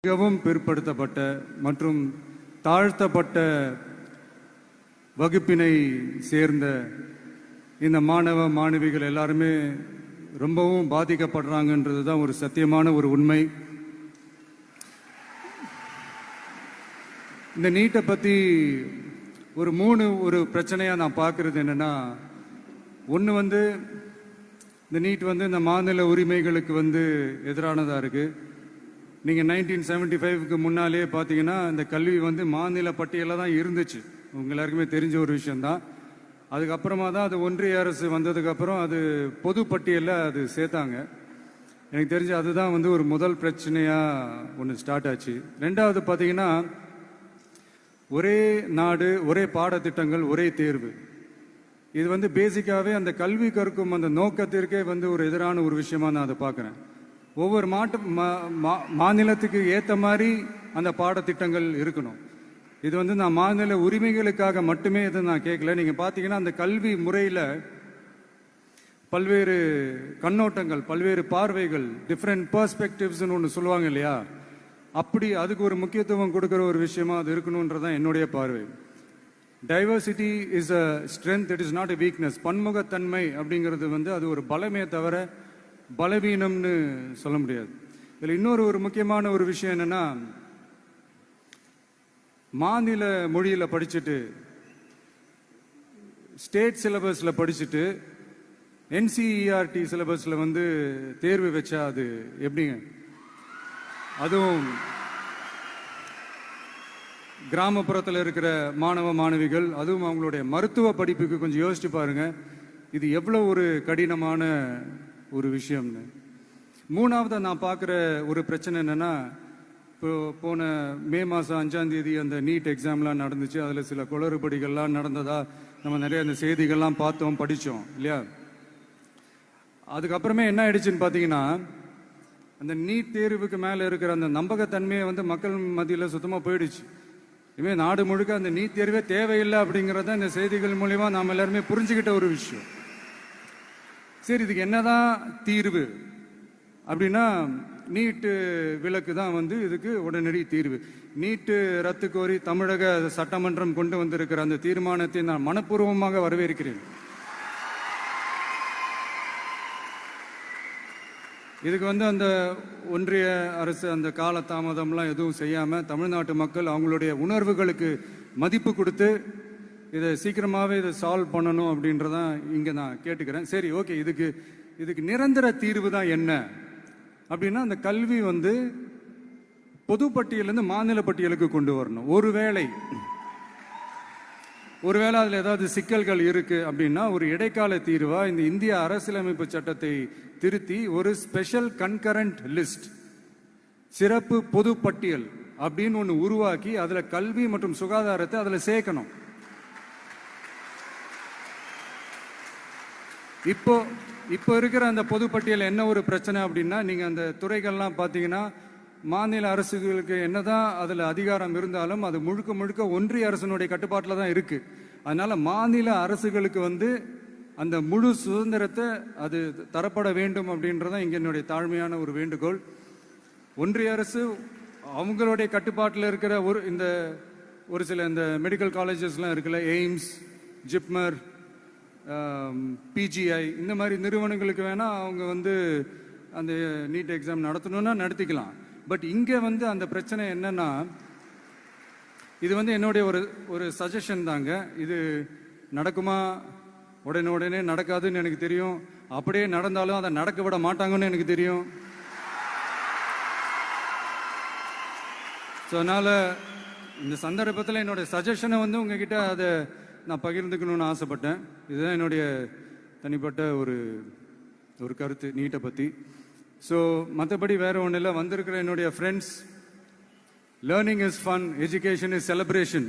மிகவும் பிற்படுத்தப்பட்ட மற்றும் தாழ்த்தப்பட்ட வகுப்பினை சேர்ந்த இந்த மாணவ மாணவிகள் எல்லாருமே ரொம்பவும் பாதிக்கப்படுறாங்கன்றது தான் ஒரு சத்தியமான ஒரு உண்மை. இந்த நீட்டை பற்றி ஒரு பிரச்சனையாக நான் பார்க்குறது என்னென்னா, ஒன்று இந்த நீட் இந்த மாநில உரிமைகளுக்கு எதிரானதாக இருக்குது. நீங்கள் 1975க்கு முன்னாலே பார்த்தீங்கன்னா இந்த கல்வி மாநில பட்டியலில் தான் இருந்துச்சு. உங்க எல்லாருக்குமே தெரிஞ்ச ஒரு விஷயந்தான். அதுக்கப்புறமா தான் அது ஒன்றிய அரசு வந்ததுக்கப்புறம் அது பொது பட்டியலில் அது சேர்த்தாங்க. எனக்கு தெரிஞ்சு அதுதான் ஒரு முதல் பிரச்சனையாக ஒன்று ஸ்டார்ட் ஆச்சு. ரெண்டாவது பார்த்தீங்கன்னா, ஒரே நாடு, ஒரே பாடத்திட்டங்கள், ஒரே தேர்வு. இது பேசிக்காகவே அந்த கல்வி கற்கும் அந்த நோக்கத்திற்கே ஒரு எதிரான ஒரு விஷயமா நான் அதை பார்க்குறேன். ஒவ்வொரு மாநிலத்துக்கு ஏற்ற மாதிரி அந்த பாடத்திட்டங்கள் இருக்கணும். இது நான் மாநில உரிமைகளுக்காக மட்டுமே இதை நான் கேட்கல. நீங்கள் பார்த்தீங்கன்னா அந்த கல்வி முறையில் பல்வேறு கண்ணோட்டங்கள், பல்வேறு பார்வைகள், டிஃப்ரெண்ட் பர்ஸ்பெக்டிவ்ஸ்னு ஒன்று சொல்லுவாங்க இல்லையா, அப்படி அதுக்கு ஒரு முக்கியத்துவம் கொடுக்குற ஒரு விஷயமா அது இருக்கணுன்றதான் என்னுடைய பார்வை. Diversity is a strength, it is not a weakness. பன்முகத்தன்மை அப்படிங்கிறது அது ஒரு பலமே தவிர பலவீனம்னு சொல்ல முடியாது. இதில் இன்னொரு முக்கியமான ஒரு விஷயம் என்னன்னா, மாநில மொழியில் படிச்சுட்டு ஸ்டேட் சிலபஸில் படிச்சுட்டு என்சிஇஆர்டி சிலபஸில் தேர்வு வச்சா அது எப்படிங்க? அதுவும் கிராமப்புறத்தில் இருக்கிற மாணவ மாணவிகள், அதுவும் அவங்களுடைய மருத்துவ படிப்புக்கு கொஞ்சம் யோசிச்சு பாருங்க, இது எவ்வளோ ஒரு கடினமான ஒரு விஷயம்னு. மூணாவது நான் பார்க்குற ஒரு பிரச்சனை என்னென்னா, இப்போ போன மே மாதம் 5ஆம் தேதி அந்த நீட் எக்ஸாம்லாம் நடந்துச்சு. அதில் சில குளறுபடிகள்லாம் நடந்ததா நம்ம நிறைய அந்த செய்திகள்லாம் பார்த்தோம், படித்தோம் இல்லையா. அதுக்கப்புறமே என்ன ஆயிடுச்சுன்னு பார்த்தீங்கன்னா, அந்த நீட் தேர்வுக்கு மேலே இருக்கிற அந்த நம்பகத்தன்மையை மக்கள் மத்தியில் சுத்தமாக போயிடுச்சு. இனிமேல் நாடு முழுக்க அந்த நீட் தேர்வே தேவையில்லை அப்படிங்கிறத இந்த செய்திகள் மூலிமா நாம் எல்லாருமே புரிஞ்சுக்கிட்ட ஒரு விஷயம். சரி, இதுக்கு என்னதான் தீர்வு அப்படின்னா, நீட்டு விலக்கு தான் இதுக்கு உடனடி தீர்வு. நீட்டு ரத்து கோரி தமிழக சட்டமன்றம் கொண்டு வந்திருக்கிற அந்த தீர்மானத்தை நான் மனப்பூர்வமாக வரவேற்கிறேன். இதுக்கு அந்த ஒன்றிய அரசு அந்த கால தாமதம்லாம் எதுவும் செய்யாமல் தமிழ்நாட்டு மக்கள் அவங்களுடைய உணர்வுகளுக்கு மதிப்பு கொடுத்து இதை சீக்கிரமாகவே இதை சால்வ் பண்ணணும் அப்படின்றதான் இங்கே நான் கேட்டுக்கிறேன். சரி, ஓகே, இதுக்கு நிரந்தர தீர்வு தான் என்ன அப்படின்னா, அந்த கல்வி பொது பட்டியலேருந்து மாநில பட்டியலுக்கு கொண்டு வரணும். ஒருவேளை அதில் ஏதாவது சிக்கல்கள் இருக்கு அப்படின்னா ஒரு இடைக்கால தீர்வா இந்த இந்திய அரசியலமைப்பு சட்டத்தை திருத்தி ஒரு ஸ்பெஷல் கன்கரண்ட் லிஸ்ட், சிறப்பு பொது பட்டியல் அப்படின்னு ஒன்று உருவாக்கி அதில் கல்வி மற்றும் சுகாதாரத்தை அதில் சேர்க்கணும். இப்போ இருக்கிற அந்த பொதுப்பட்டியல் என்ன ஒரு பிரச்சனை அப்படின்னா, நீங்கள் அந்த துறைகள்லாம் பார்த்தீங்கன்னா மாநில அரசுகளுக்கு என்னதான் அதில் அதிகாரம் இருந்தாலும் அது முழுக்க முழுக்க ஒன்றிய அரசினுடைய கட்டுப்பாட்டில் தான் இருக்கு. அதனால மாநில அரசுகளுக்கு அந்த முழு சுதந்திரத்தை அது தரப்பட வேண்டும் அப்படின்றதான் இங்கே என்னுடைய தாழ்மையான ஒரு வேண்டுகோள். ஒன்றிய அரசு அவங்களுடைய கட்டுப்பாட்டில் இருக்கிற ஒரு சில இந்த மெடிக்கல் காலேஜஸ்லாம் இருக்குல்ல, எய்ம்ஸ், ஜிப்மர், பிஜிஐ, இந்த மாதிரி நிறுவனங்களுக்கு வேணால் அவங்க அந்த நீட் எக்ஸாம் நடத்தணும்னா நடத்திக்கலாம். பட் இங்கே அந்த பிரச்சனை என்னன்னா, இது என்னுடைய ஒரு சஜஷன் தாங்க. இது நடக்குமா? உடனே நடக்காதுன்னு எனக்கு தெரியும். அப்படியே நடந்தாலும் அதை நடக்க விட மாட்டாங்கன்னு எனக்கு தெரியும். ஸோ அதனால் இந்த சந்தர்ப்பத்தில் என்னுடைய சஜஷனை உங்ககிட்ட அதை நான் பகிர்ந்துக்கணும்னு ஆசைப்பட்டேன். இதுதான் என்னுடைய தனிப்பட்ட ஒரு கருத்து நீட்டை பற்றி. ஸோ மற்றபடி வேற ஒன்றும் இல்லை. வந்திருக்கிற என்னுடைய friends, learning is fun, education is celebration.